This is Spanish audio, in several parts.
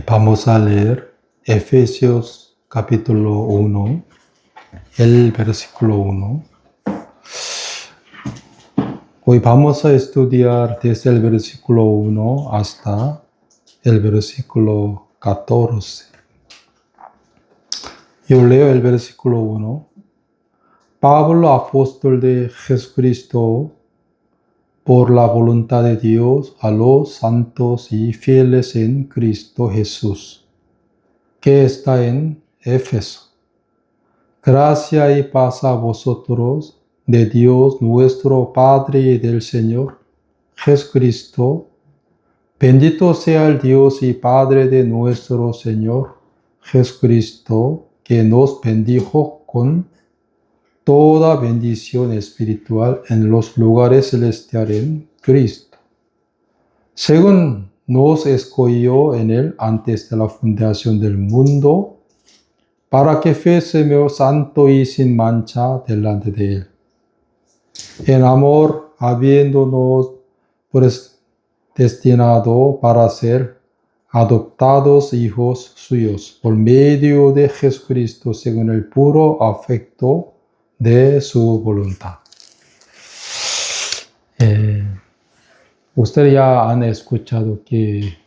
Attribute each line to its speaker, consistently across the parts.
Speaker 1: Vamos a leer Efesios capítulo 1, el versículo 1. Hoy vamos a estudiar desde el versículo 1 hasta el versículo 14. Yo leo el versículo 1. Pablo, apóstol de Jesucristo, por la voluntad de Dios, a los santos y fieles en Cristo Jesús, que está en Éfeso. Gracia y paz a vosotros, de Dios nuestro Padre y del Señor Jesucristo. Bendito sea el Dios y Padre de nuestro Señor Jesucristo, que nos bendijo con toda bendición espiritual en los lugares celestiales en Cristo, según nos escogió en Él antes de la fundación del mundo, para que fuésemos santo y sin mancha delante de Él. En amor, habiéndonos destinado para ser adoptados hijos suyos, por medio de Jesucristo, según el puro afecto de su voluntad. Ustedes ya han escuchado que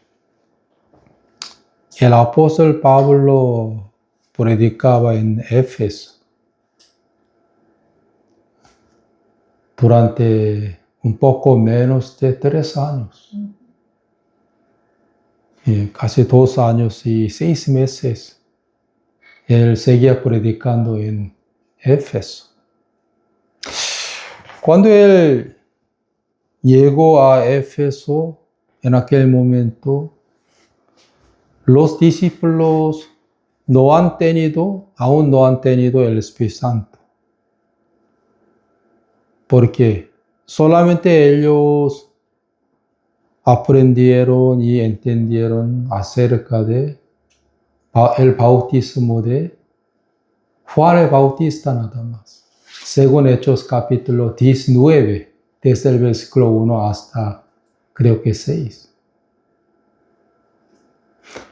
Speaker 1: el apóstol Pablo predicaba en Éfeso durante un poco menos de 3 años. Casi 2 años y 6 meses él seguía predicando en Éfeso. Cuando él llegó a Éfeso, en aquel momento, los discípulos aún no han tenido el Espíritu Santo. Porque solamente ellos aprendieron y entendieron acerca de el bautismo de Juan el Bautista nada más. Según Hechos capítulo 19, desde el versículo 1 hasta creo que 6.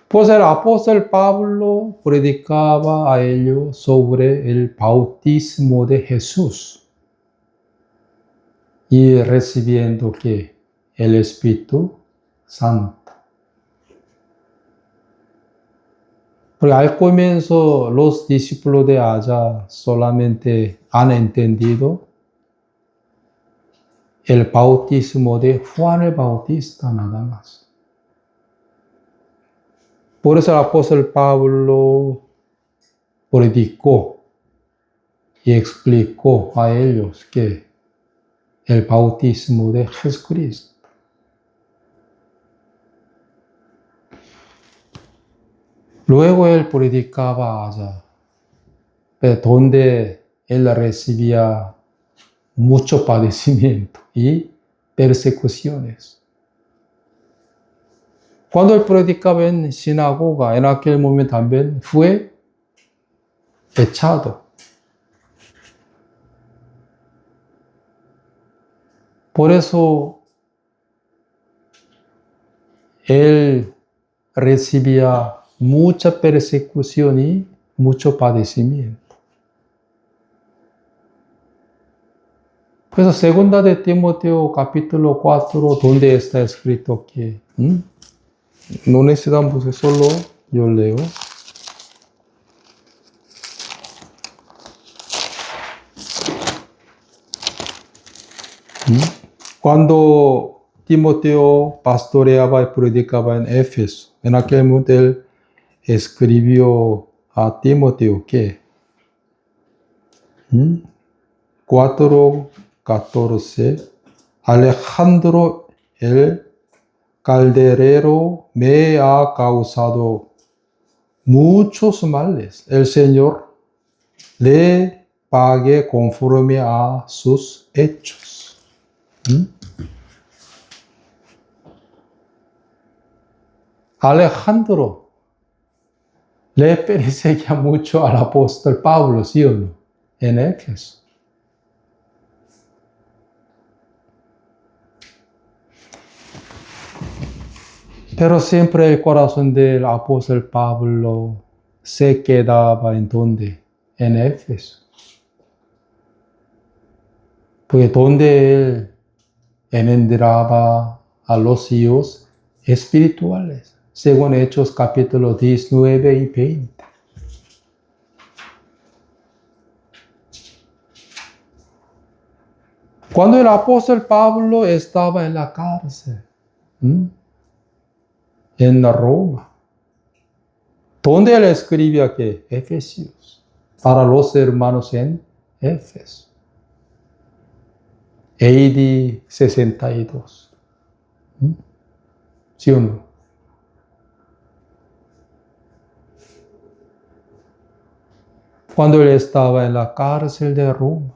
Speaker 1: Pues el apóstol Pablo predicaba a ellos sobre el bautismo de Jesús y recibiendo que el Espíritu Santo. Porque al comienzo los discípulos de allá solamente han entendido el bautismo de Juan el Bautista nada más. Por eso el apóstol Pablo predicó y explicó a ellos que el bautismo de Jesucristo. Luego él predicaba allá, donde él recibía mucho padecimiento y persecuciones. Cuando él predicaba en sinagoga, en aquel momento también fue echado. Por eso él recibía mucha persecución y mucho padecimiento. Por eso, segunda de Timoteo capítulo 4, donde está escrito que no necesitamos solo yo leo. Cuando Timoteo pastoreaba y predicaba en Éfeso, en aquel momento él escribió a Timoteo que 4:14, Alejandro el calderero me ha causado muchos males. El Señor le pague conforme a sus hechos. Alejandro le perseguía mucho al apóstol Pablo, ¿sí o no? En Éfeso. Pero siempre el corazón del apóstol Pablo se quedaba en donde? En Éfeso. Porque donde él engendraba a los hijos espirituales, según Hechos capítulo 19 y 20. Cuando el apóstol Pablo estaba en la cárcel, en Roma, donde él escribía que Efesios, para los hermanos en Éfeso, AD 62. ¿Sí o no? Cuando él estaba en la cárcel de Roma,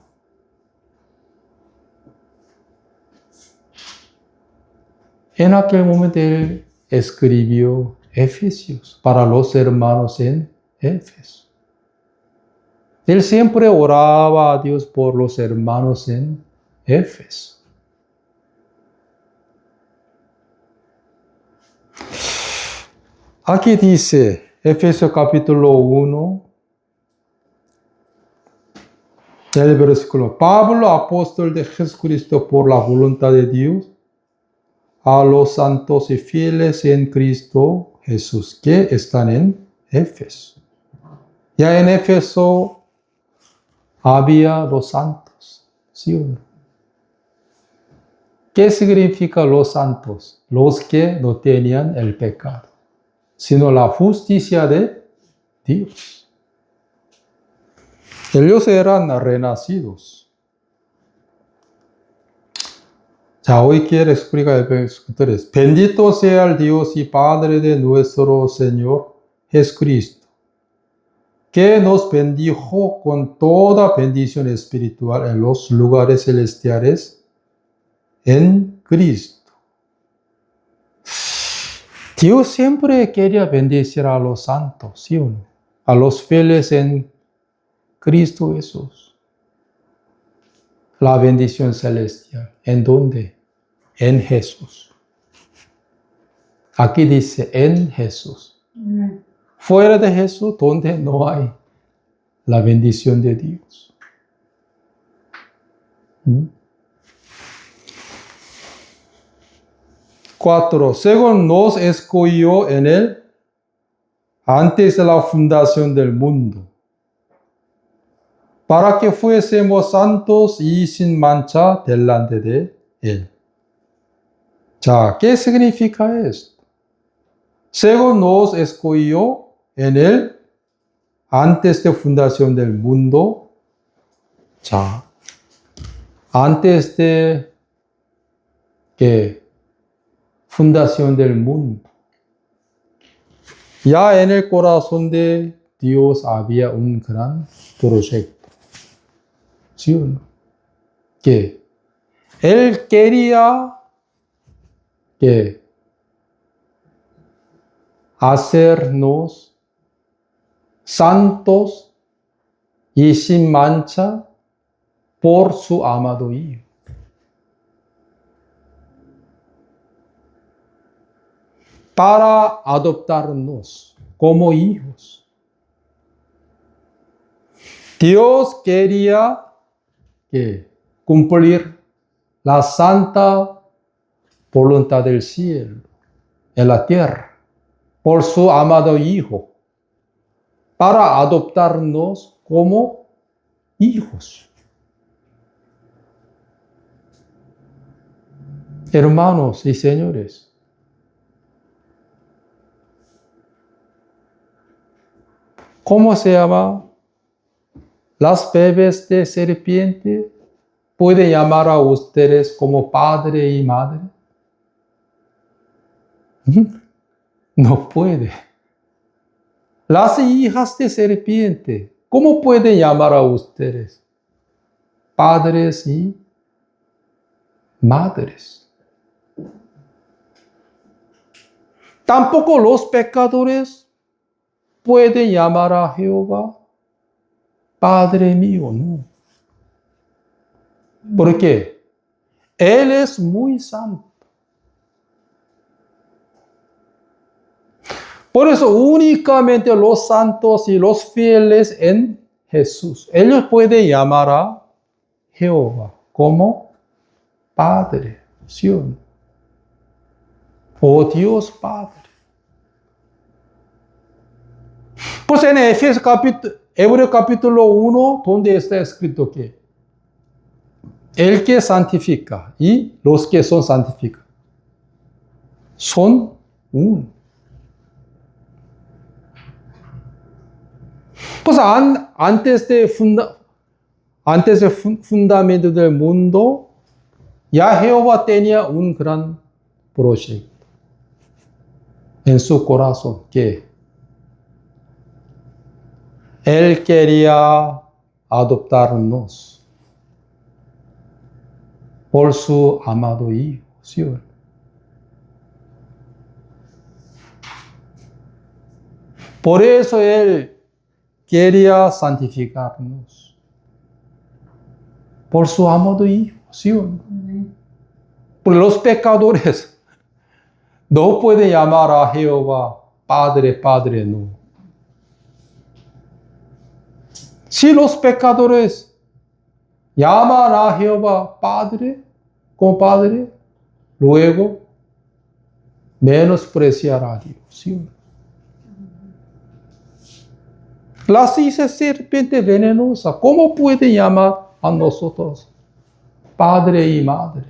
Speaker 1: en aquel momento él escribió Efesios para los hermanos en Éfeso. Él siempre oraba a Dios por los hermanos en Éfeso. Aquí dice, Efesios capítulo 1, el versículo, Pablo, apóstol de Jesucristo por la voluntad de Dios, a los santos y fieles en Cristo Jesús, que están en Éfeso. Ya en Éfeso había los santos, ¿sí o no? ¿Qué significa los santos? Los que no tenían el pecado, sino la justicia de Dios. Ellos eran renacidos. Ya hoy quiero explicar el versículo 3. Bendito sea el Dios y Padre de nuestro Señor Jesucristo, que nos bendijo con toda bendición espiritual en los lugares celestiales en Cristo. Dios siempre quería bendecir a los santos, ¿sí o no? A los fieles en Cristo Jesús. La bendición celestial. ¿En dónde? En Jesús. Aquí dice en Jesús. Fuera de Jesús, donde no hay la bendición de Dios. 4. Según nos escogió en él antes de la fundación del mundo, para que fuésemos santos y sin mancha delante de él. 자, ¿qué significa esto? Según nos escogió en él antes de fundación del mundo. 자, antes de que fundación del mundo. Ya en el corazón de Dios había un gran proyecto. ¿Sí o no? Que Él quería que hacernos santos y sin mancha por su amado Hijo. Para adoptarnos como hijos. Dios quería cumplir la santa voluntad del cielo en la tierra por su amado Hijo, para adoptarnos como hijos. Hermanos y señores, ¿cómo se llama? Las bebés de serpiente pueden llamar a ustedes como padre y madre. No puede. Las hijas de serpiente, ¿cómo pueden llamar a ustedes? Padres y madres. Tampoco los pecadores pueden llamar a Jehová Padre mío, no. ¿Por qué? Él es muy santo. Por eso únicamente los santos y los fieles en Jesús, ellos pueden llamar a Jehová como Padre, ¿sí o no? O Dios Padre. Pues en Hebreos capítulo 1, donde está escrito que el que santifica y los que son santificados son uno. Pues antes del fundamento del mundo, ya Jehová tenía un gran proyecto en su corazón, que Él quería adoptarnos por su amado Hijo, ¿sí? Por eso Él quería santificarnos por su amado Hijo, ¿sí? Porque los pecadores no pueden llamar a Jehová Padre, Padre, no. Si los pecadores llaman a Jehová Padre, como Padre, luego menospreciará a Dios, ¿sí? La serpiente venenosa, ¿cómo puede llamar a nosotros padre y madre?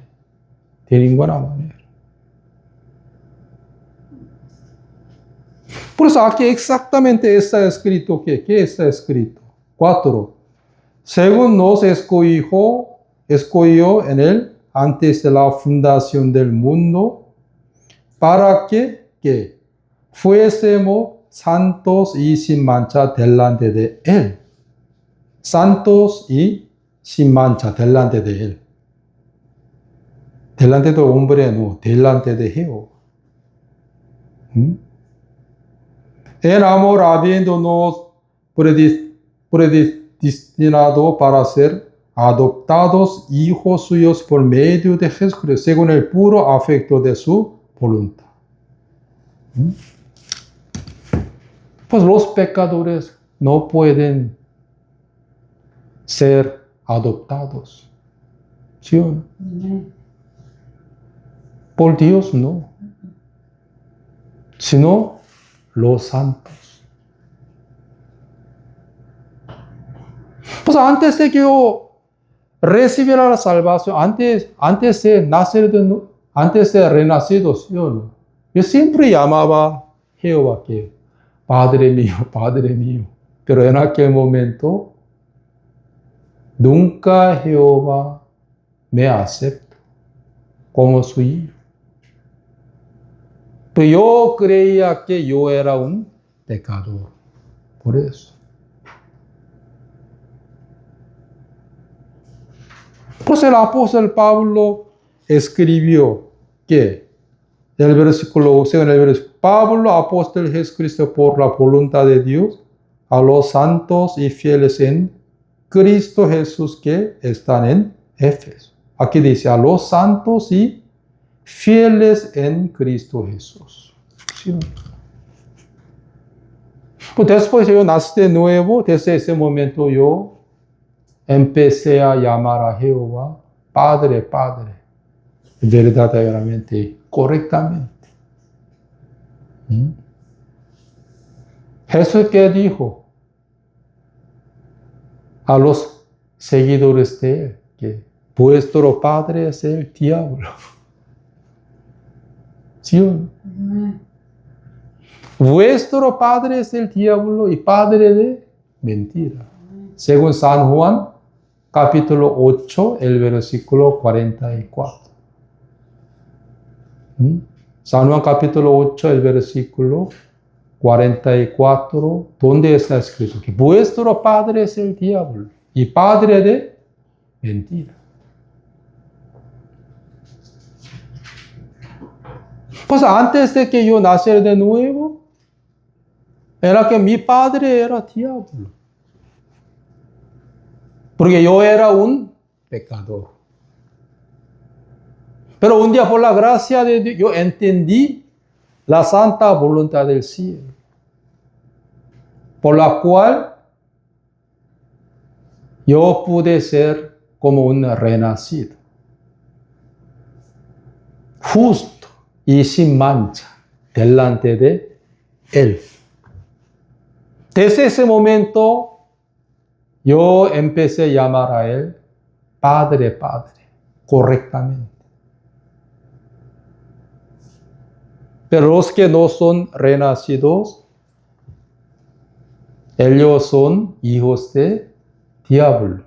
Speaker 1: De ninguna manera. Por eso aquí exactamente está escrito, ¿qué está escrito? 4. Según nos escogió en él antes de la fundación del mundo, para que fuésemos santos y sin mancha delante de Él. Santos y sin mancha delante de Él. Delante del hombre no, delante de Jehová. En amor, habiéndonos predestinado para ser adoptados hijos suyos por medio de Jesucristo, según el puro afecto de su voluntad. Pues los pecadores no pueden ser adoptados, ¿sí o no? Por Dios no, sino los santos. Pues antes de que yo recibiera la salvación, antes de nacer, antes de renacido, ¿sí o no? Yo siempre llamaba a Jehová que Padre mío. Pero en aquel momento, nunca Jehová me aceptó como su hijo. Pero yo creía que yo era un pecador. Por eso. Pues el apóstol Pablo escribió que según el versículo, Pablo, apóstol de Jesucristo por la voluntad de Dios, a los santos y fieles en Cristo Jesús que están en Éfeso. Aquí dice, a los santos y fieles en Cristo Jesús. ¿Sí? Pues después yo nací de nuevo, desde ese momento yo empecé a llamar a Jehová Padre, Padre, verdaderamente, correctamente. Jesús que dijo a los seguidores de él que vuestro padre es el diablo. ¿Sí o no? Vuestro padre es el diablo y padre de mentira. Según San Juan, capítulo 8, el versículo 44. San Juan capítulo 8, el versículo 44, donde está escrito que vuestro padre es el diablo y padre de mentira. Pues antes de que yo naciera de nuevo, era que mi padre era diablo. Porque yo era un pecador. Pero un día por la gracia de Dios yo entendí la santa voluntad del cielo, por la cual yo pude ser como un renacido, justo y sin mancha delante de Él. Desde ese momento yo empecé a llamar a Él Padre, Padre, correctamente. Pero los que no son renacidos, ellos son hijos de diablo.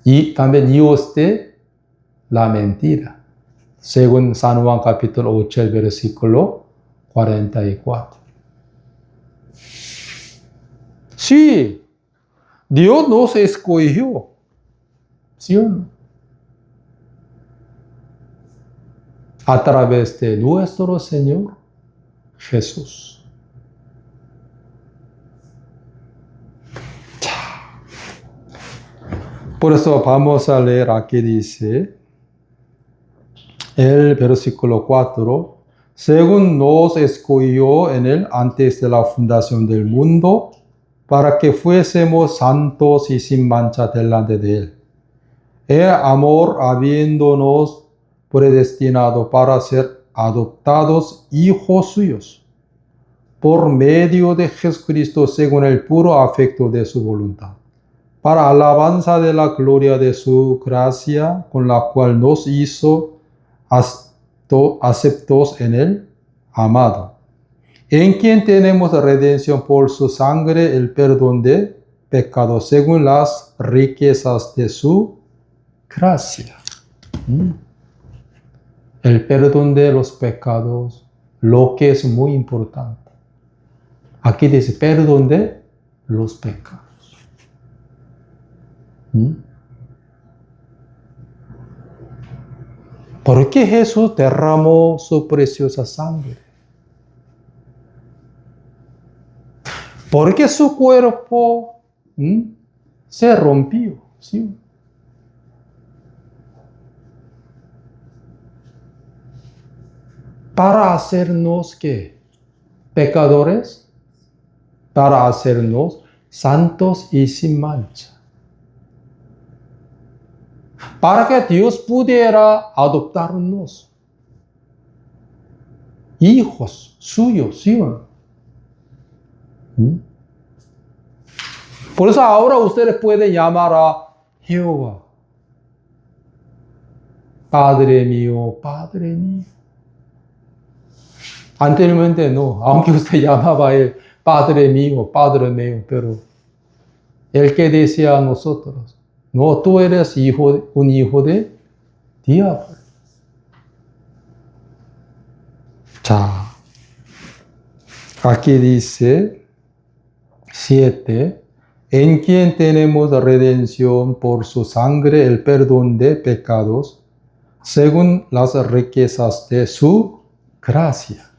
Speaker 1: Y también hijos de la mentira. Según San Juan capítulo 8, el versículo 44. Sí, Dios nos escogió. ¿Sí o no? A través de nuestro Señor Jesús. Por eso vamos a leer aquí dice el versículo 4. Según nos escogió en Él antes de la fundación del mundo, para que fuésemos santos y sin mancha delante de Él. El amor habiéndonos predestinado para ser adoptados hijos suyos, por medio de Jesucristo según el puro afecto de su voluntad, para alabanza de la gloria de su gracia, con la cual nos hizo aceptos en el amado, en quien tenemos redención por su sangre, el perdón de pecados, según las riquezas de su gracia. El perdón de los pecados, lo que es muy importante. Aquí dice perdón de los pecados. ¿Por qué Jesús derramó su preciosa sangre? Porque su cuerpo se rompió. ¿Sí? Para hacernos ¿qué? Pecadores, para hacernos santos y sin mancha. Para que Dios pudiera adoptarnos hijos suyos, ¿sí o no? Por eso ahora ustedes pueden llamar a Jehová Padre mío, Padre mío. Anteriormente no, aunque usted llamaba a Él Padre mío, pero Él que decía a nosotros, no, tú eres un hijo de diablo. 자, aquí dice 7, en quien tenemos redención por su sangre, el perdón de pecados, según las riquezas de su gracia,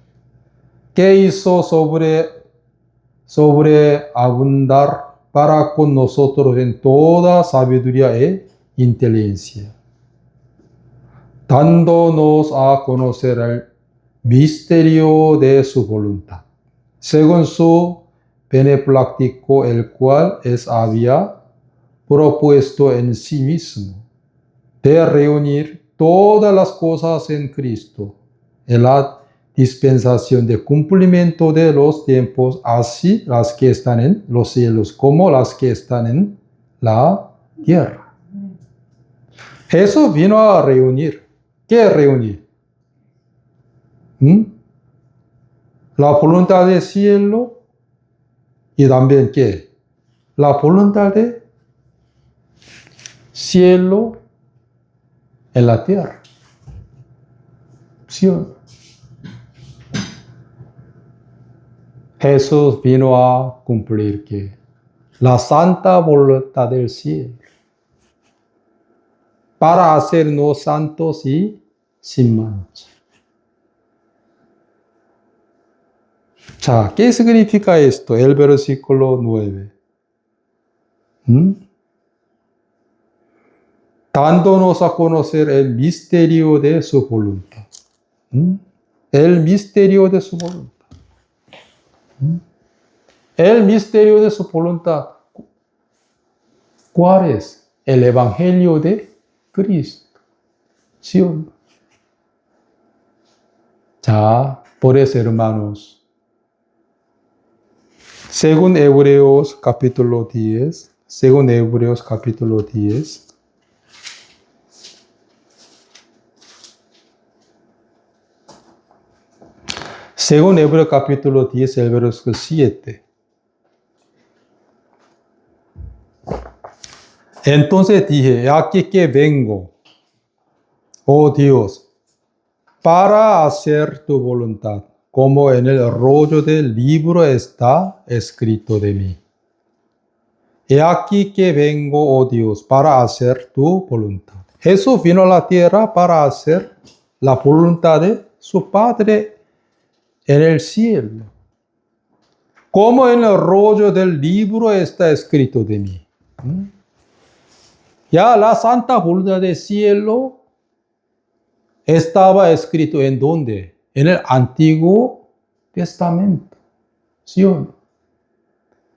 Speaker 1: que hizo sobreabundar para con nosotros en toda sabiduría e inteligencia, dándonos a conocer el misterio de su voluntad, según su beneplácito, el cual había propuesto en sí mismo, de reunir todas las cosas en Cristo, en la dispensación de cumplimiento de los tiempos, así las que están en los cielos como las que están en la tierra. Jesús vino a reunir. ¿Qué reunir? La voluntad del cielo y también ¿qué? La voluntad del cielo en la tierra. ¿Sí o no? Jesús vino a cumplir ¿qué? La santa voluntad del cielo, para hacernos santos y sin mancha. 자, ¿qué significa esto? El versículo 9. Dándonos a conocer el misterio de su voluntad. El misterio de su voluntad. El misterio de su voluntad. ¿Cuál es? El Evangelio de Cristo. ¿Sí o no? 자, por eso, hermanos, según Hebreos capítulo 10, según Hebreos capítulo 10, según Hebreos capítulo 10, el verso 7. Entonces dije, aquí que vengo, oh Dios, para hacer tu voluntad, como en el rollo del libro está escrito de mí. He aquí que vengo, oh Dios, para hacer tu voluntad. Jesús vino a la tierra para hacer la voluntad de su Padre en el cielo. Como en el rollo del libro está escrito de mí. Ya la santa voluntad del cielo estaba escrito ¿en dónde? En el Antiguo Testamento. ¿Sí o no?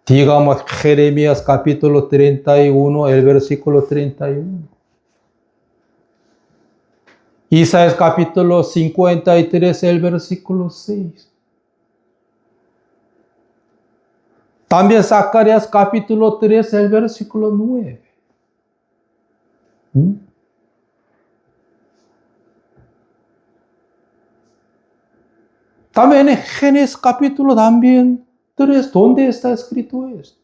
Speaker 1: Digamos Jeremías capítulo 31, el versículo 31. Isaías capítulo 53, el versículo 6. También Zacarías capítulo 3, el versículo 9. También en Génesis capítulo también 3, ¿dónde está escrito esto?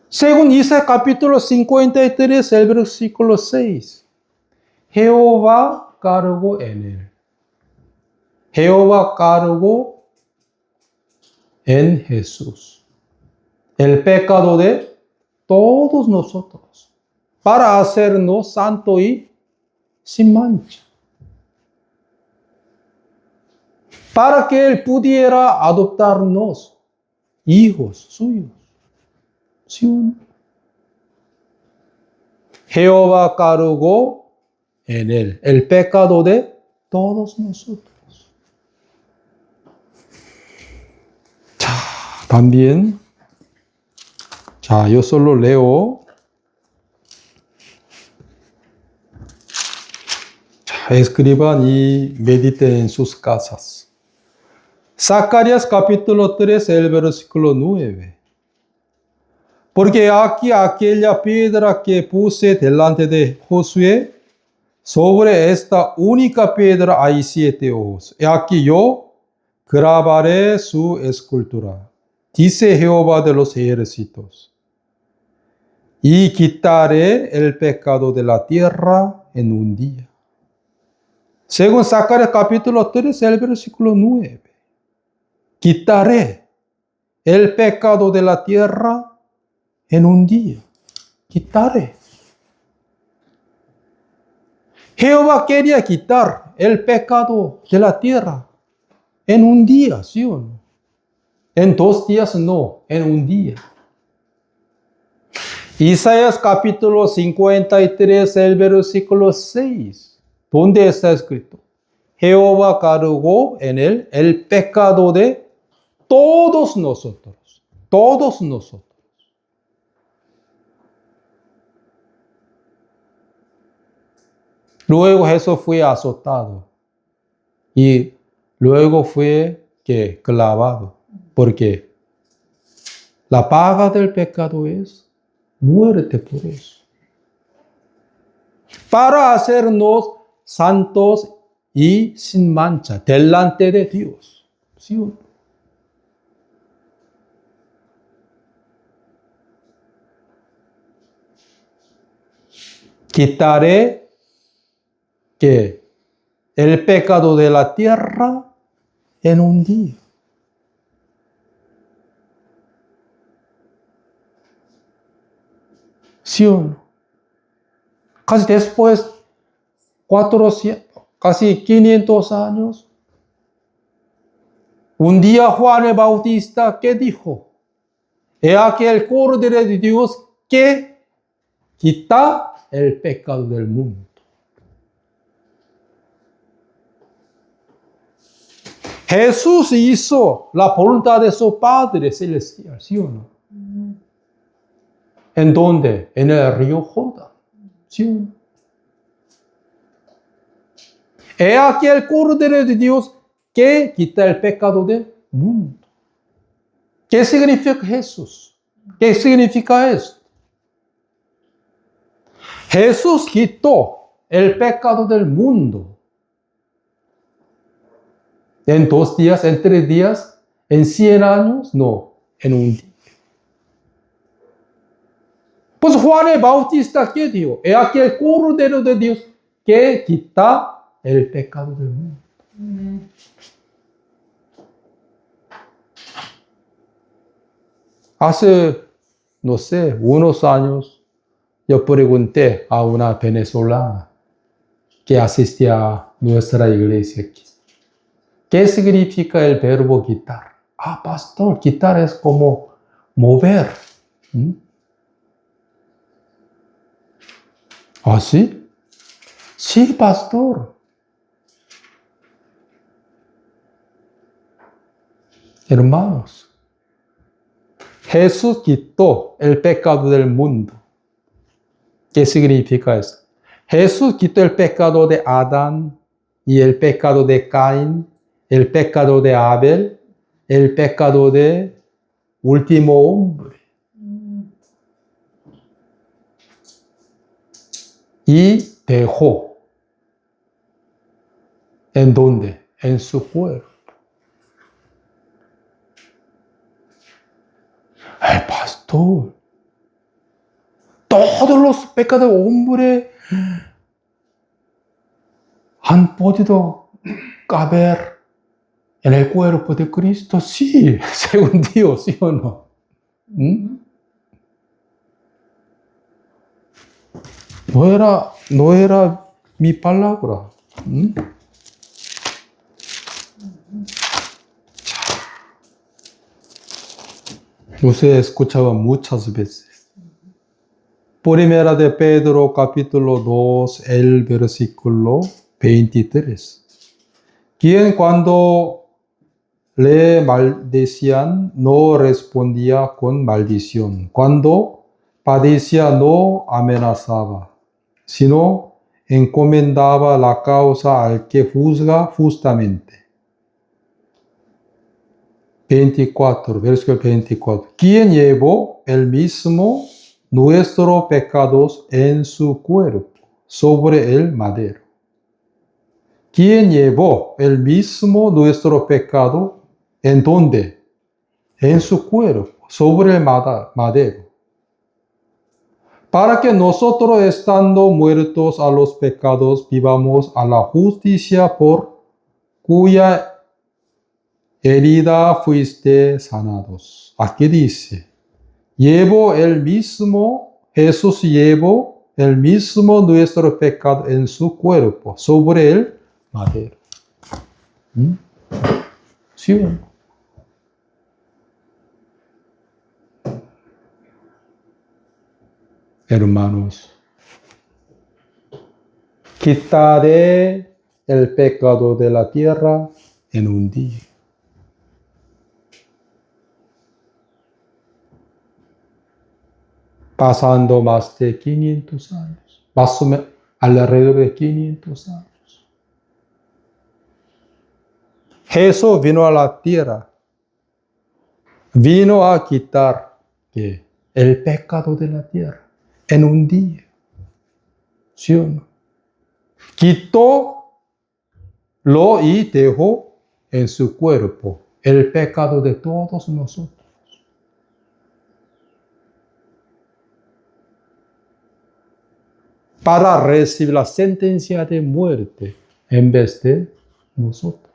Speaker 1: Según Isaías capítulo 53, el versículo 6. Jehová cargó en él. Jehová cargó en Jesús el pecado de todos nosotros para hacernos santos y sin mancha. Para que Él pudiera adoptarnos hijos suyos. ¿Sí? Jehová cargó en él el pecado de todos nosotros. 자, también, yo solo leo. Escriban y mediten en sus casas. Zacarías capítulo 3, el versículo 9. Porque aquí aquella piedra que puse delante de Josué, sobre esta única piedra hay 7 ojos. Y aquí yo grabaré su escultura, dice Jehová de los ejércitos. Y quitaré el pecado de la tierra en un día. Según Zacarías capítulo 3, el versículo 9. Quitaré el pecado de la tierra en un día. Quitaré. Jehová quería quitar el pecado de la tierra en un día, ¿sí o no? En 2 días no, en un día. Isaías capítulo 53, el versículo 6. ¿Dónde está escrito? Jehová cargó en él el pecado de todos nosotros. Todos nosotros. Luego Jesús fue azotado. Y luego fue clavado. Porque la paga del pecado es muerte por eso. Para hacernos santos y sin mancha delante de Dios. ¿Sí? Quitaré el pecado de la tierra en un día. ¿Sí o no? Casi después, 400, casi 500 años, un día Juan el Bautista, ¿qué dijo? He aquí el Cordero de Dios que quita el pecado del mundo. Jesús hizo la voluntad de su Padre Celestial, ¿sí o no? ¿En dónde? En el río Jordán, ¿sí o no? He aquí el Cordero de Dios que quita el pecado del mundo. ¿Qué significa Jesús? ¿Qué significa esto? Jesús quitó el pecado del mundo. ¿En 2 días? ¿En 3 días? ¿En 100 años? No, en un día. Pues Juan el Bautista, ¿qué dijo? He aquí el Cordero de Dios que quita el pecado del mundo. Hace, no sé, unos años, yo pregunté a una venezolana que asistía a nuestra iglesia aquí. ¿Qué significa el verbo quitar? Ah, pastor, quitar es como mover. ¿Ah, sí? Sí, pastor. Hermanos, Jesús quitó el pecado del mundo. ¿Qué significa eso? Jesús quitó el pecado de Adán y el pecado de Caín, el pecado de Abel, el pecado de último hombre. Y dejó. ¿En dónde? En su cuerpo. El pastor. Todos los pecados del hombre han podido caber en el cuerpo de Cristo. Sí, según Dios, ¿sí o no? No era mi palabra. Usted escuchaba muchas veces. Primera de Pedro, capítulo 2, el versículo 23. Quien cuando le maldecían no respondía con maldición. Cuando padecía no amenazaba, sino encomendaba la causa al que juzga justamente. 24, versículo 24. Quien llevó el mismo nuestros pecados en su cuerpo sobre el madero. Quien llevó el mismo nuestro pecado, ¿en dónde? En su cuerpo, sobre el madero. Para que nosotros, estando muertos a los pecados, vivamos a la justicia, por cuya herida fuiste sanados. Aquí dice, Jesús llevó el mismo nuestro pecado en su cuerpo, sobre el madero. ¿Sí o no? Hermanos, quitaré el pecado de la tierra en un día. Pasando más de 500 años, más o menos alrededor de 500 años. Jesús vino a la tierra, vino a quitar el pecado de la tierra en un día. ¿Sí o no? Quitó y dejó en su cuerpo el pecado de todos nosotros. Para recibir la sentencia de muerte en vez de nosotros.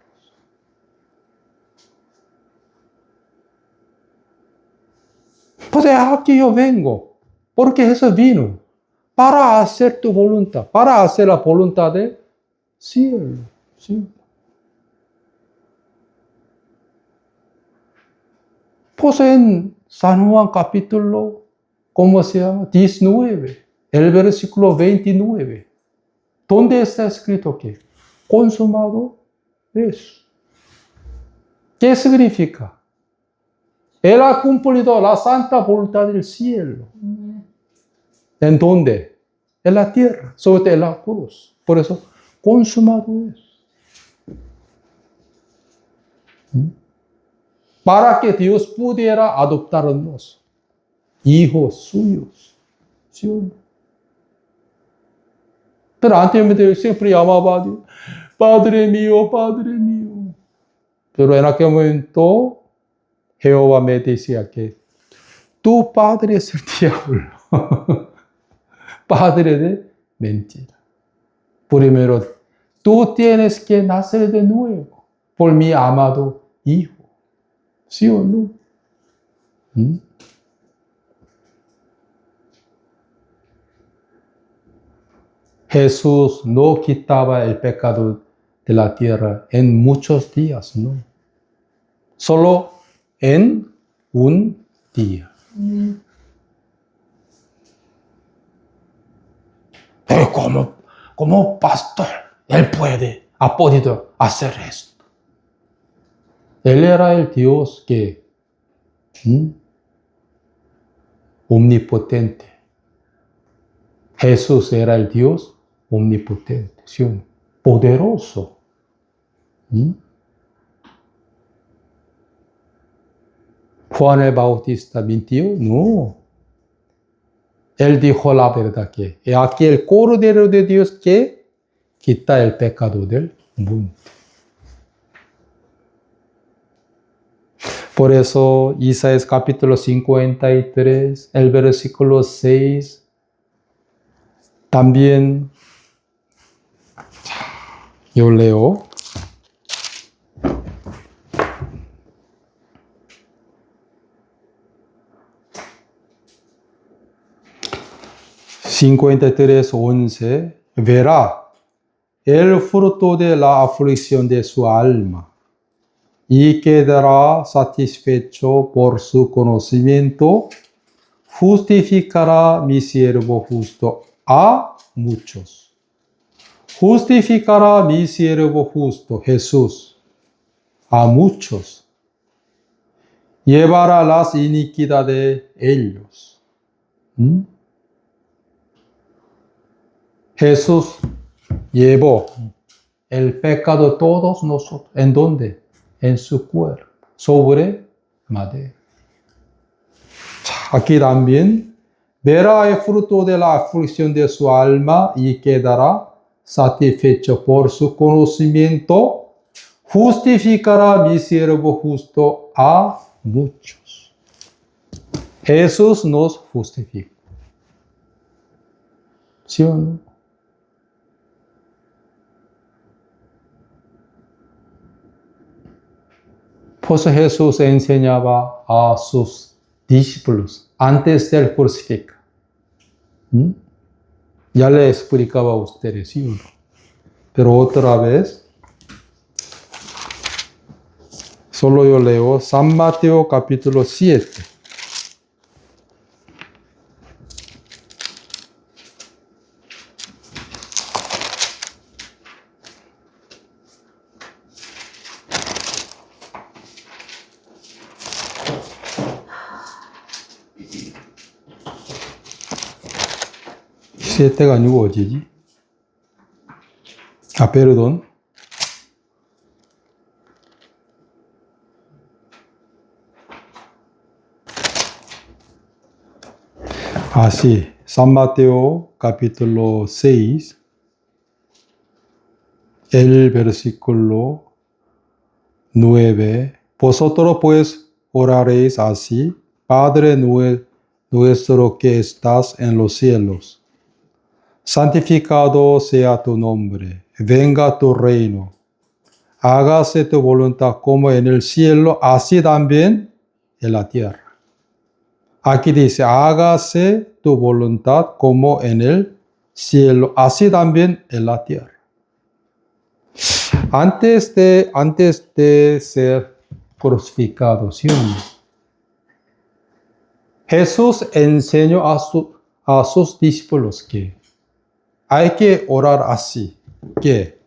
Speaker 1: Pues aquí yo vengo, porque Jesús vino para hacer tu voluntad, para hacer la voluntad del cielo. ¿Sí? Pues en San Juan capítulo, ¿cómo se llama? 19. el versículo 29, donde está escrito que consumado es. ¿Qué significa? Él ha cumplido la santa voluntad del cielo. ¿En dónde? En la tierra, sobre todo en la cruz. Por eso, consumado es. Para que Dios pudiera adoptarnos, hijos suyos. ¿Sí o no? Pero anteriormente siempre llamaba a Dios, Padre mío, Padre mío. Pero en aquel momento, Jehová me decía que tu padre es el diablo. Padre de mentira. Primero, tú tienes que nacer de nuevo por mi amado hijo. ¿Sí o no? Jesús no quitaba el pecado de la tierra en muchos días, ¿no? Solo en un día. Pero como pastor, él ha podido hacer esto. Él era el Dios que omnipotente. Jesús era el Dios omnipotente, ¿sí? Poderoso. Juan el Bautista mintió, no. Él dijo la verdad que he aquí el Cordero de Dios que quita el pecado del mundo. Por eso Isaías capítulo 53, el versículo 6, también yo leo. (53:11) verá el fruto de la aflicción de su alma y quedará satisfecho por su conocimiento, justificará mi siervo justo a muchos. Justificará mi siervo justo, Jesús, a muchos. Llevará las iniquidades de ellos. Jesús llevó el pecado de todos nosotros. ¿En dónde? En su cuerpo, sobre madera. Aquí también verá el fruto de la aflicción de su alma y quedará satisfecho por su conocimiento. Justificará mi siervo justo a muchos. Jesús nos justifica. ¿Sí o no? Pues Jesús enseñaba a sus discípulos antes del crucifijo. Ya le explicaba a ustedes, ¿sí o no? Pero otra vez, solo yo leo San Mateo capítulo 7. siete 아니고 어디지? perdón. Sí, San Mateo capítulo 6, el versículo 9. Vosotros pues oraréis así: Padre nuestro que estás en los cielos, santificado sea tu nombre, venga tu reino, hágase tu voluntad como en el cielo, así también en la tierra. Aquí dice, hágase tu voluntad como en el cielo, así también en la tierra. Antes de ser crucificado, ¿sí o no? Jesús enseñó a a sus discípulos que hay que orar así, que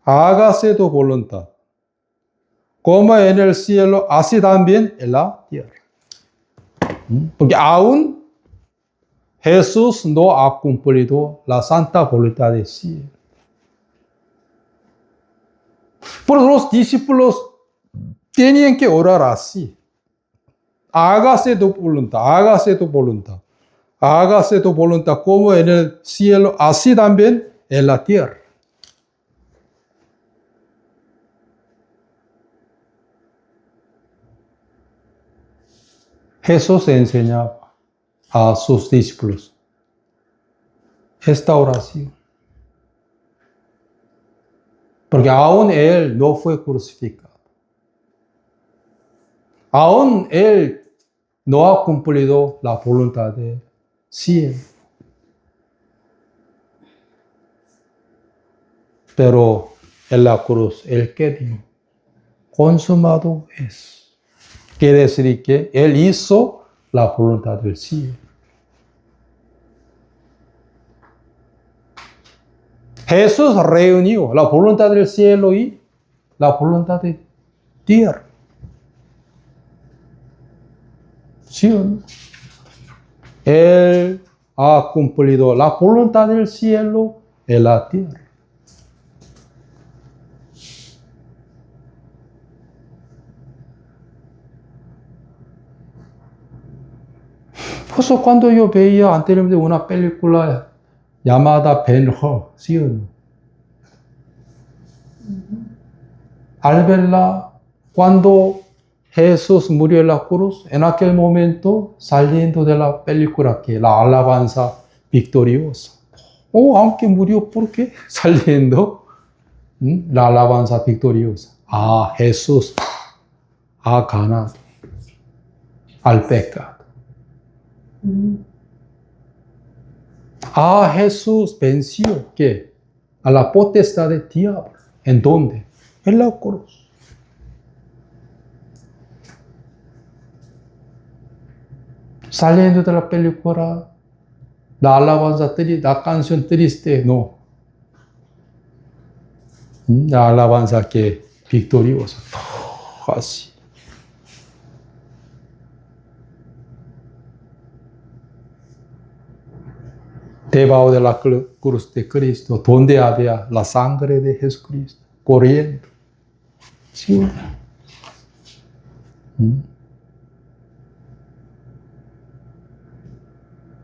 Speaker 1: hágase tu voluntad, como en el cielo, así también en la tierra. Porque aún Jesús no ha cumplido la santa voluntad del cielo. Por los discípulos tenían que orar así. Hágase tu voluntad, hágase tu voluntad. Hágase tu voluntad como en el cielo, así también en la tierra. Jesús enseñaba a sus discípulos esta oración. Porque aún Él no fue crucificado. Aún Él no ha cumplido la voluntad del cielo. Pero en la cruz, Él que dijo, consumado es. Quiere decir que Él hizo la voluntad del cielo. Jesús reunió la voluntad del cielo y la voluntad de tierra. ¿Sí o no? Él ha cumplido la voluntad del cielo en la tierra. Por eso cuando yo veía anteriormente una película llamada Ben-Hur, ¿sí o no? Al verla, cuando Jesús murió en la cruz, en aquel momento, saliendo de la película, que la alabanza victoriosa. Aunque murió, ¿por qué? Saliendo la alabanza victoriosa. Jesús ha ganado al pecado. Jesús venció, ¿qué? A la potestad del diablo. ¿En dónde? En la cruz. Saliendo de la película, la alabanza triste, la canción triste, no. La alabanza que victoriosa. Así. Debajo de la cruz de Cristo, donde había la sangre de Jesucristo corriendo. ¿Sí?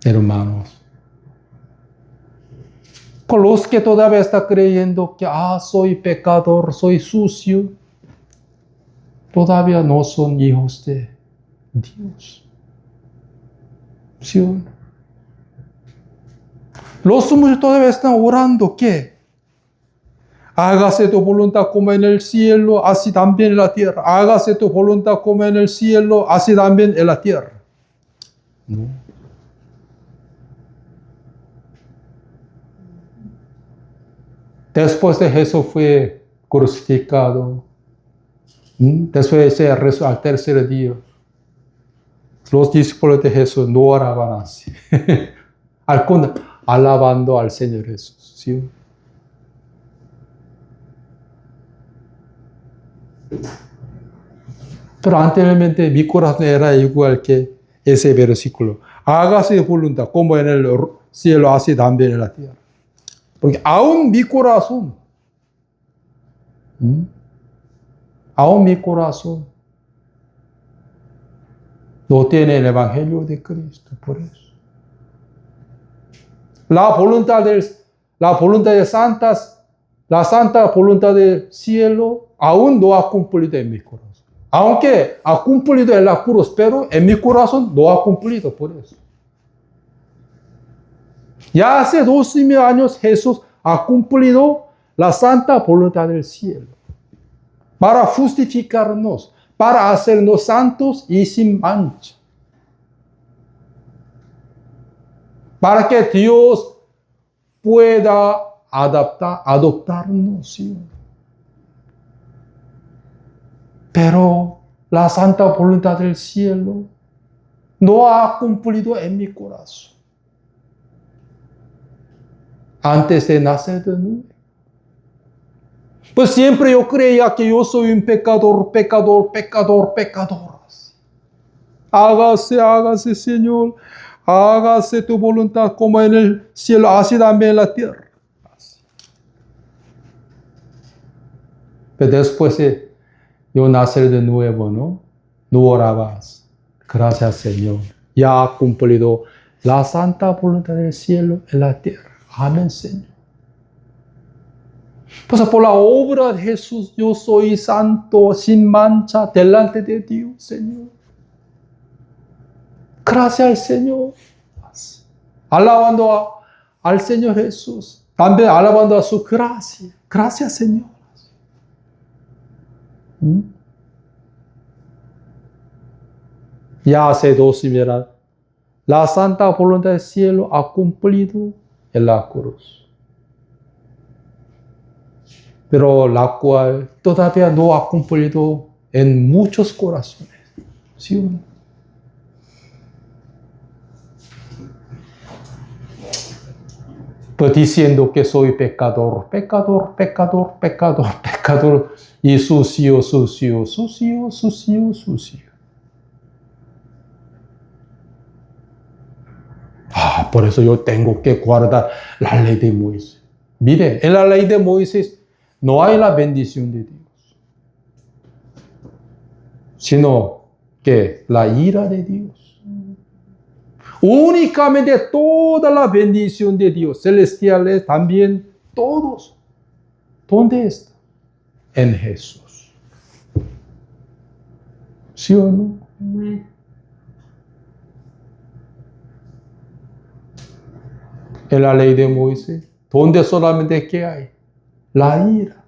Speaker 1: Hermanos, con los que todavía están creyendo que soy pecador, soy sucio, todavía no son hijos de Dios. ¿Sí? Los sumos todavía están orando que hágase tu voluntad como en el cielo, así también en la tierra. Hágase tu voluntad como en el cielo, así también en la tierra. ¿No? Después de Jesús fue crucificado, después de ser resucitado al tercer día, los discípulos de Jesús no oraban así. Al contrario, alabando al Señor Jesús. ¿Sí? Pero anteriormente mi corazón era igual que ese versículo. Hágase voluntad, como en el cielo, así también en la tierra. Porque aún mi corazón, no tiene el Evangelio de Cristo, por eso. La voluntad de santas, la santa voluntad del cielo, aún no ha cumplido en mi corazón. Aunque ha cumplido en la cruz, pero en mi corazón no ha cumplido, por eso. Ya hace 2000 años Jesús ha cumplido la santa voluntad del cielo para justificarnos, para hacernos santos y sin mancha. Para que Dios pueda adoptarnos. ¿Sí? Pero la santa voluntad del cielo no ha cumplido en mi corazón. Antes de nacer de nuevo. Pues siempre yo creía que yo soy un pecador. Hágase, Señor. Hágase tu voluntad como en el cielo, así también en la tierra. Así. Pero después de yo nacer de nuevo, no orabas. Gracias, Señor. Ya ha cumplido la santa voluntad del cielo en la tierra. Amén, Señor. Pues por la obra de Jesús, yo soy santo, sin mancha, delante de Dios, Señor. Gracias al Señor. Alabando al Señor Jesús. También alabando a su gracia. Gracias, Señor. Ya hace 2000 años. La santa voluntad del cielo ha cumplido en la cruz. Pero la cual todavía no ha cumplido en muchos corazones. ¿Sí o no? Pues diciendo que soy pecador. Y sucio. Por eso yo tengo que guardar la ley de Moisés. Mire, en la ley de Moisés no hay la bendición de Dios, sino que la ira de Dios. Únicamente toda la bendición de Dios, celestiales también, todos. ¿Dónde está? En Jesús. ¿Sí o no? En la ley de Moisés, ¿dónde solamente qué hay? La ira.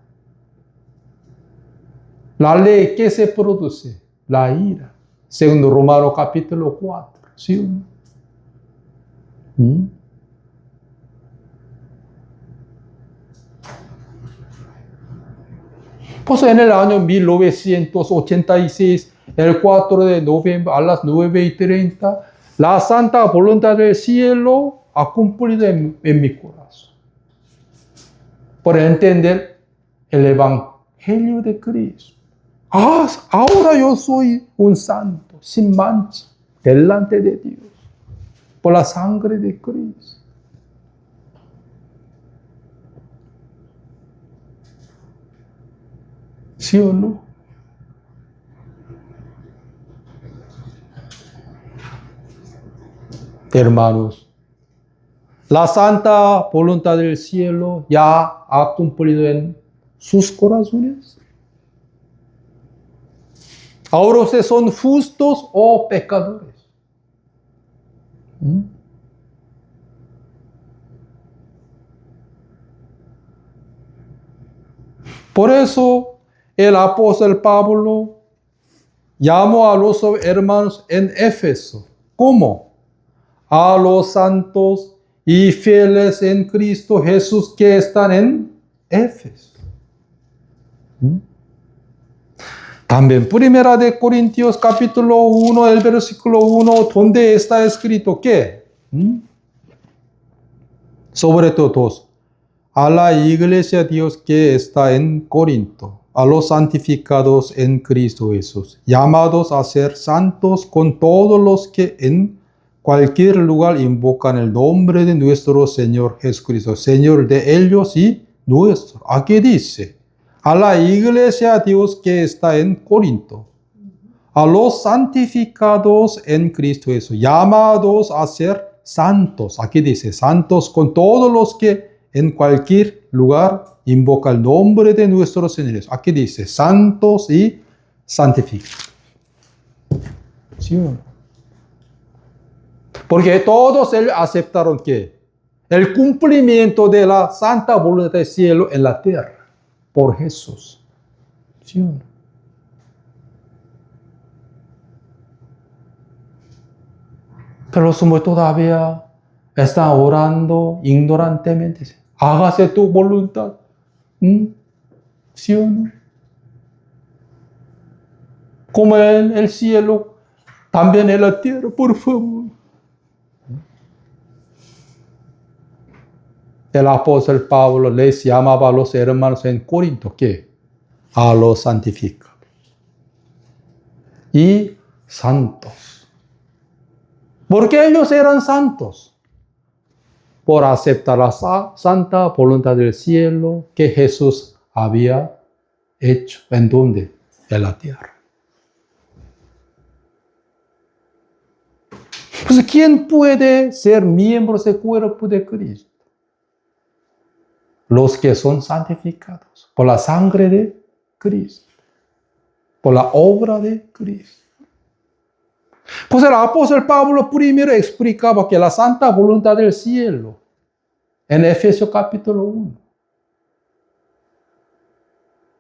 Speaker 1: La ley que se produce, la ira. Según Romanos capítulo 4. ¿Sí o no? Pues en el año 1986, el 4 de noviembre a las 9:30, la santa voluntad del cielo ha cumplido en mi corazón. Por entender el Evangelio de Cristo. Ahora yo soy un santo, sin mancha, delante de Dios, por la sangre de Cristo. ¿Sí o no? Hermanos, la santa voluntad del cielo ya ha cumplido en sus corazones. Ahora ustedes son justos o pecadores. Por eso el apóstol Pablo llamó a los hermanos en Éfeso. ¿Cómo? A los santos y fieles en Cristo Jesús que están en Éfeso. También Primera de Corintios capítulo 1, el versículo 1, donde está escrito ¿qué? Sobre todo, a la iglesia de Dios que está en Corinto, a los santificados en Cristo Jesús, llamados a ser santos con todos los que en cualquier lugar invocan el nombre de nuestro Señor Jesucristo, Señor de ellos y nuestro. Aquí dice, a la iglesia de Dios que está en Corinto, a los santificados en Cristo Jesús, llamados a ser santos. Aquí dice, santos con todos los que en cualquier lugar invoca el nombre de nuestro Señor. Aquí dice, santos y santificados. ¿Sí o no? Porque todos aceptaron que el cumplimiento de la santa voluntad del cielo en la tierra por Jesús. ¿Sí o no? Pero los hombres todavía están orando ignorantemente. Hágase tu voluntad. ¿Sí o no? Como en el cielo, También en la tierra, por favor. El apóstol Pablo les llamaba a los hermanos en Corinto, ¿qué? A los santificados y santos. ¿Por qué ellos eran santos? Por aceptar la santa voluntad del cielo que Jesús había hecho. ¿En dónde? En la tierra. Pues, ¿quién puede ser miembro del cuerpo de Cristo? Los que son santificados por la sangre de Cristo, por la obra de Cristo. Pues el apóstol Pablo primero explicaba que la santa voluntad del cielo, en Efesios capítulo 1,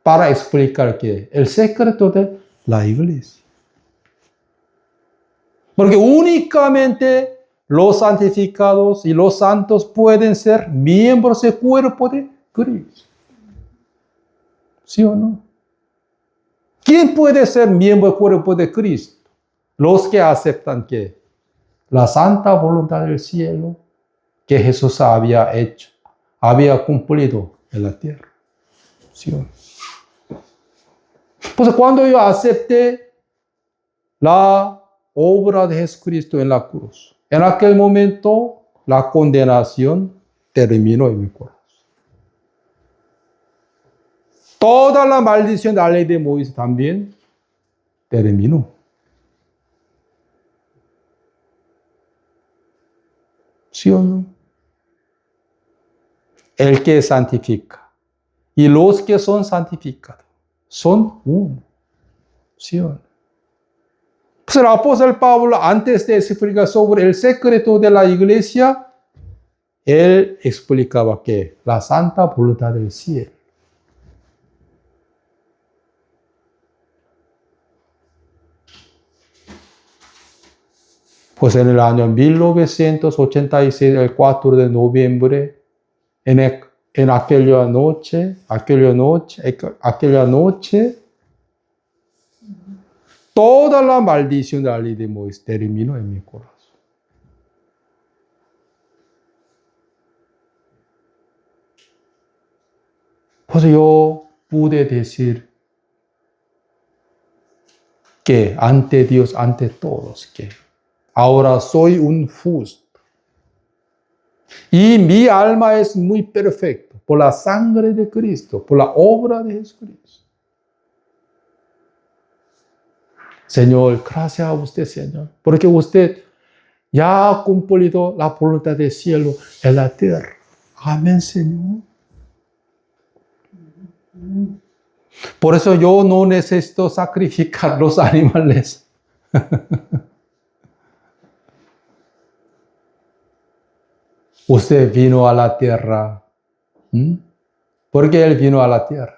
Speaker 1: para explicar que el secreto de la iglesia. Porque únicamente los santificados y los santos pueden ser miembros del cuerpo de Cristo. ¿Sí o no? ¿Quién puede ser miembro del cuerpo de Cristo? Los que aceptan que la santa voluntad del cielo que Jesús había hecho, había cumplido en la tierra. ¿Sí o no? Pues cuando yo acepté la obra de Jesucristo en la cruz, en aquel momento la condenación terminó en mi corazón. Toda la maldición de la ley de Moisés también terminó. ¿Sí o no? El que santifica y los que son santificados son uno. ¿Sí o no? Pues el apóstol Pablo, antes de explicar sobre el secreto de la iglesia, él explicaba que la santa voluntad del cielo. Pues en el año 1986, el 4 de noviembre, en aquella noche, toda la maldición de la ley de Moisés terminó en mi corazón. Pues yo pude decir que ante Dios, ante todos, que ahora soy un justo. Y mi alma es muy perfecta por la sangre de Cristo, por la obra de Jesucristo. Señor, gracias a usted, Señor, porque usted ya ha cumplido la voluntad del cielo en la tierra. Amén, Señor. Por eso yo no necesito sacrificar los animales. Usted vino a la tierra. Porque Él vino a la tierra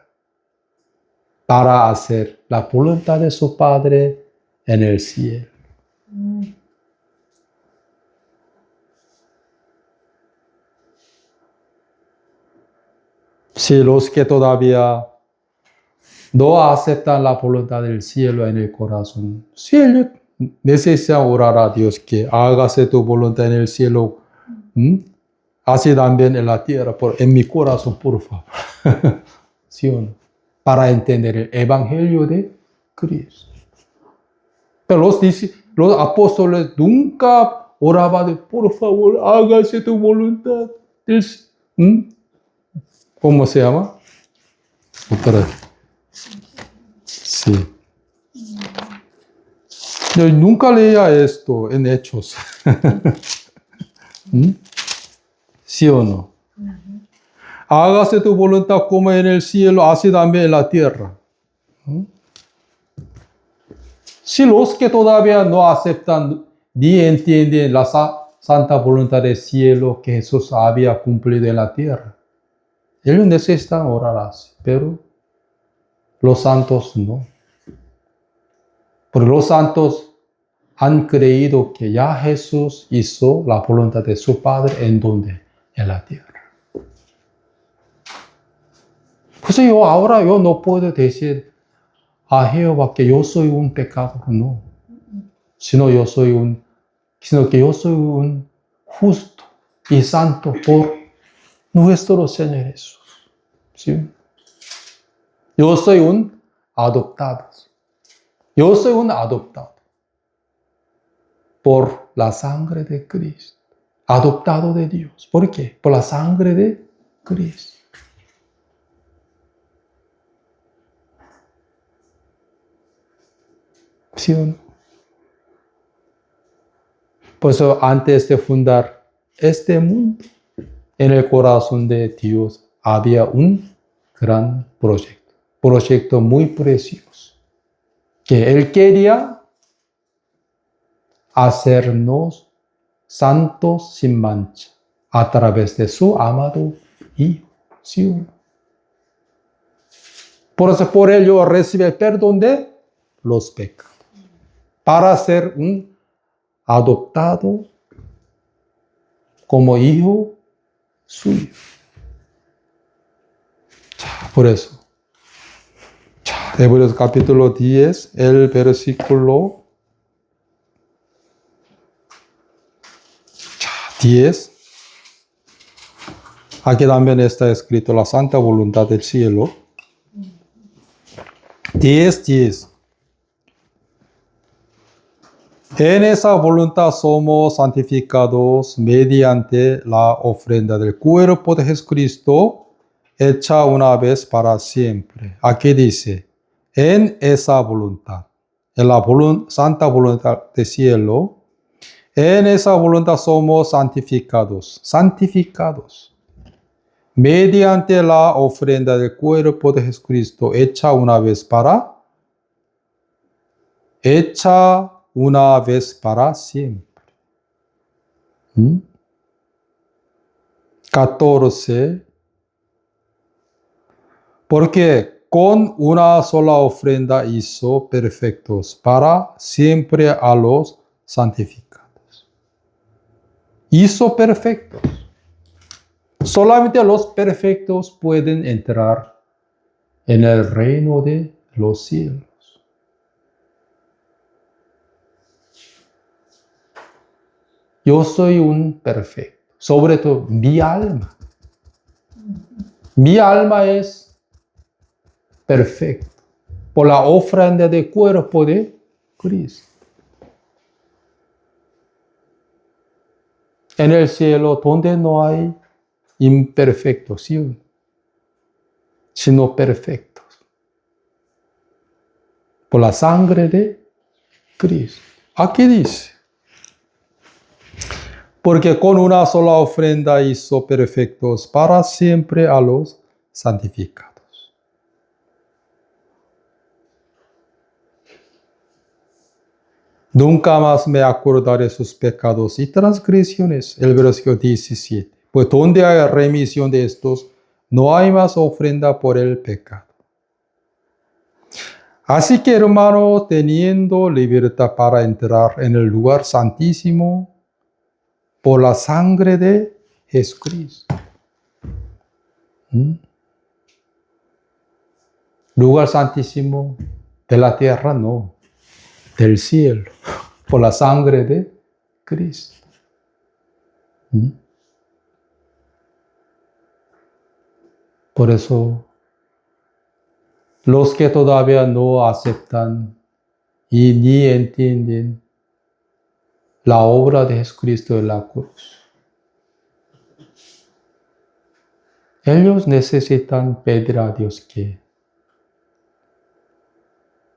Speaker 1: para hacer la voluntad de su Padre en el cielo. Si los que todavía no aceptan la voluntad del cielo en el corazón, si ellos necesitan orar a Dios que hágase tu voluntad en el cielo, así también en la tierra, en mi corazón, por favor. ¿Sí o no? Para entender el evangelio de Cristo. Pero los apóstoles nunca oraban de, por favor, hágase tu voluntad. ¿Cómo se llama? Otra. Sí. Yo nunca leía esto en Hechos. ¿Sí o no? Hágase tu voluntad como en el cielo, así también en la tierra. Si los que todavía no aceptan ni entienden la santa voluntad del cielo que Jesús había cumplido en la tierra, ellos necesitan orar así, pero los santos no. Porque los santos han creído que ya Jesús hizo la voluntad de su Padre en donde, en la tierra. Pues ahora no puedo decir a Jehová que yo soy un pecador, no. sino que yo soy un justo y santo por nuestro Señor Jesús. ¿Sí? Yo soy un adoptado. Yo soy un adoptado por la sangre de Cristo. Adoptado de Dios. ¿Por qué? Por la sangre de Cristo. ¿Sí o no? Por eso, antes de fundar este mundo, en el corazón de Dios había un gran proyecto muy precioso, que Él quería hacernos santos sin mancha a través de su amado Hijo. ¿Sí o no? Por eso, por ello recibe el perdón de los pecados, para ser un adoptado como hijo suyo. Por eso, Hebreos capítulo 10, el versículo 10. Aquí también está escrito la santa voluntad del cielo. 10. En esa voluntad somos santificados mediante la ofrenda del cuerpo de Jesucristo, hecha una vez para siempre. Aquí dice, en esa voluntad, en la santa voluntad del cielo, en esa voluntad somos santificados, mediante la ofrenda del cuerpo de Jesucristo, hecha una vez para siempre. 14. Porque con una sola ofrenda hizo perfectos para siempre a los santificados. Hizo perfectos. Solamente los perfectos pueden entrar en el reino de los cielos. Yo soy un perfecto, sobre todo mi alma. Mi alma es perfecta por la ofrenda del cuerpo de Cristo. En el cielo, donde no hay imperfectos, sino perfectos. Por la sangre de Cristo. Aquí dice, porque con una sola ofrenda hizo perfectos para siempre a los santificados. Nunca más me acordaré de sus pecados y transgresiones. El versículo 17. Pues donde hay remisión de estos, no hay más ofrenda por el pecado. Así que, hermano, teniendo libertad para entrar en el lugar santísimo por la sangre de Jesucristo. Lugar santísimo de la tierra, no, del cielo, por la sangre de Cristo. Por eso, los que todavía no aceptan y ni entienden la obra de Jesucristo en la cruz, ellos necesitan pedir a Dios que,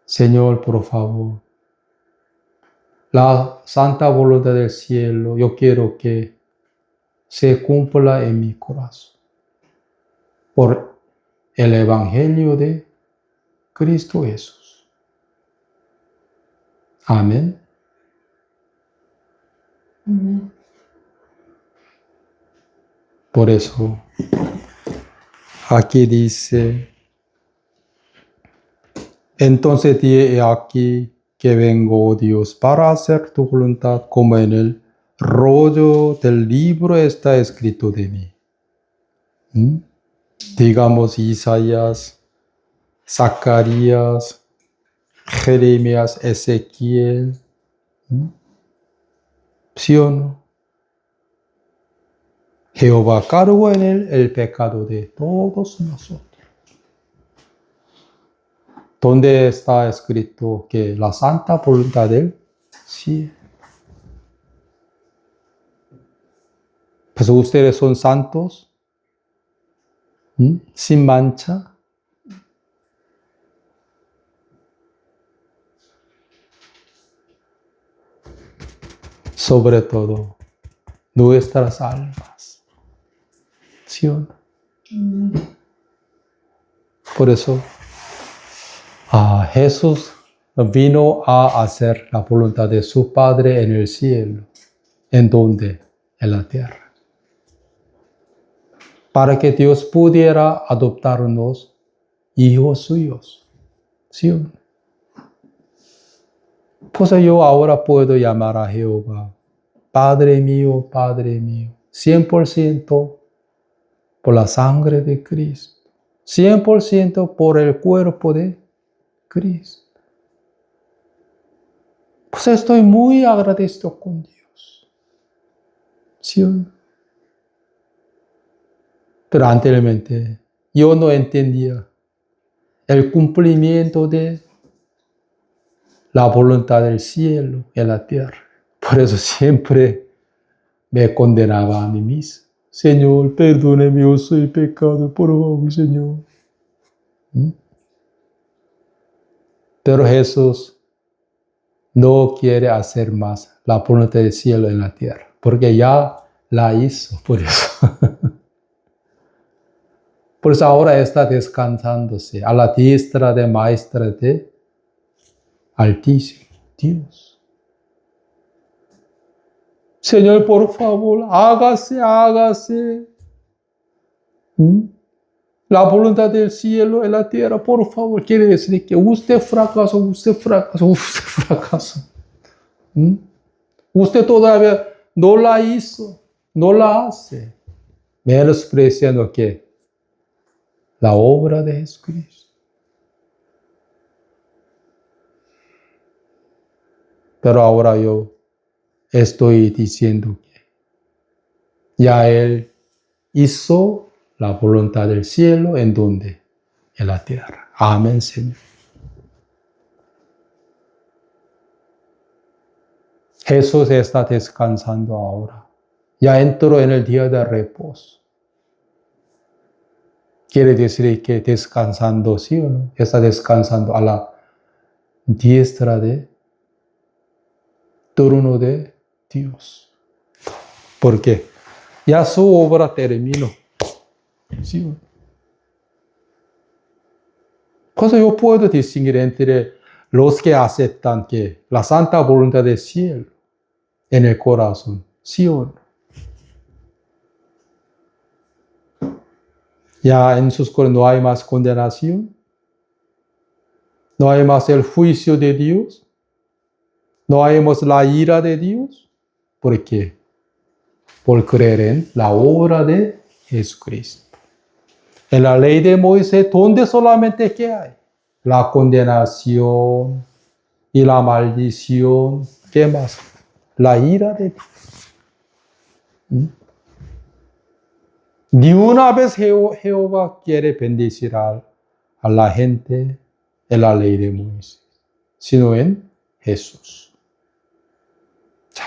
Speaker 1: Señor, por favor, la santa voluntad del cielo, yo quiero que se cumpla en mi corazón por el Evangelio de Cristo Jesús. Amén. Por eso, aquí dice, entonces di aquí que vengo, oh Dios, para hacer tu voluntad, como en el rollo del libro está escrito de mí. Digamos Isaías, Zacarías, Jeremías, Ezequiel, ¿Sí o no? Jehová cargó en él el pecado de todos nosotros. ¿Dónde está escrito que la santa voluntad de él? Sí. Pues ustedes son santos, sin mancha. Sobre todo, nuestras almas. ¿Sí o no? Por eso, Jesús vino a hacer la voluntad de su Padre en el cielo. ¿En dónde? En la tierra. Para que Dios pudiera adoptarnos hijos suyos. ¿Sí o no? Pues yo ahora puedo llamar a Jehová, Padre mío, 100% por la sangre de Cristo, 100% por el cuerpo de Cristo. Pues estoy muy agradecido con Dios. ¿Sí o no? Pero anteriormente yo no entendía el cumplimiento de la voluntad del cielo en la tierra. Por eso siempre me condenaba a mí mismo. Señor, perdóneme, yo soy pecado, por favor, Señor. Pero Jesús no quiere hacer más la voluntad del cielo en la tierra, porque ya la hizo, por eso. Por eso ahora está descansándose a la diestra de Maestra de Altísimo Dios. Señor, por favor, hágase. La voluntad del cielo en la tierra, por favor. Quiere decir que usted fracasó. Usted todavía no la hizo, no la hace. Menospreciando que la obra de Jesucristo. Pero ahora yo estoy diciendo que ya Él hizo la voluntad del cielo, ¿en dónde? En la tierra. Amén, Señor. Jesús está descansando ahora. Ya entró en el día de reposo. Quiere decir que descansando, ¿sí o no? Está descansando a la diestra de trono de Dios. ¿Por qué? Ya su obra terminó. ¿Sí o no? Pues yo puedo distinguir entre los que aceptan que la santa voluntad del cielo en el corazón, ¿sí o no? Ya en sus corazones no hay más condenación, no hay más el juicio de Dios, no hay más la ira de Dios. ¿Por qué? Por creer en la obra de Jesucristo. En la ley de Moisés, ¿dónde solamente qué hay? La condenación y la maldición. ¿Qué más? La ira de Dios. Ni una vez Jehová quiere bendecir a la gente en la ley de Moisés, sino en Jesús.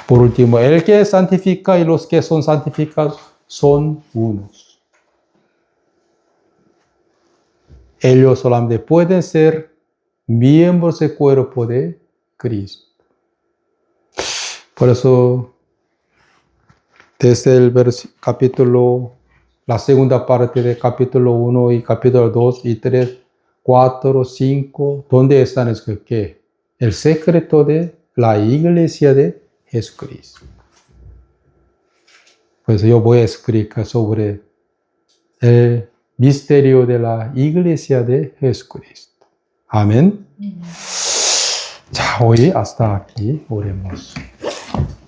Speaker 1: Por último, el que santifica y los que son santificados son unos. Ellos solamente pueden ser miembros del cuerpo de Cristo. Por eso, desde el capítulo, la segunda parte del capítulo 1 y capítulo 2 y 3, 4, 5, ¿dónde están escritos? ¿Qué? El secreto de la iglesia de Jesucristo. Pues yo voy a explicar sobre el misterio de la iglesia de Jesucristo. Amén. 자, hoy hasta aquí oremos.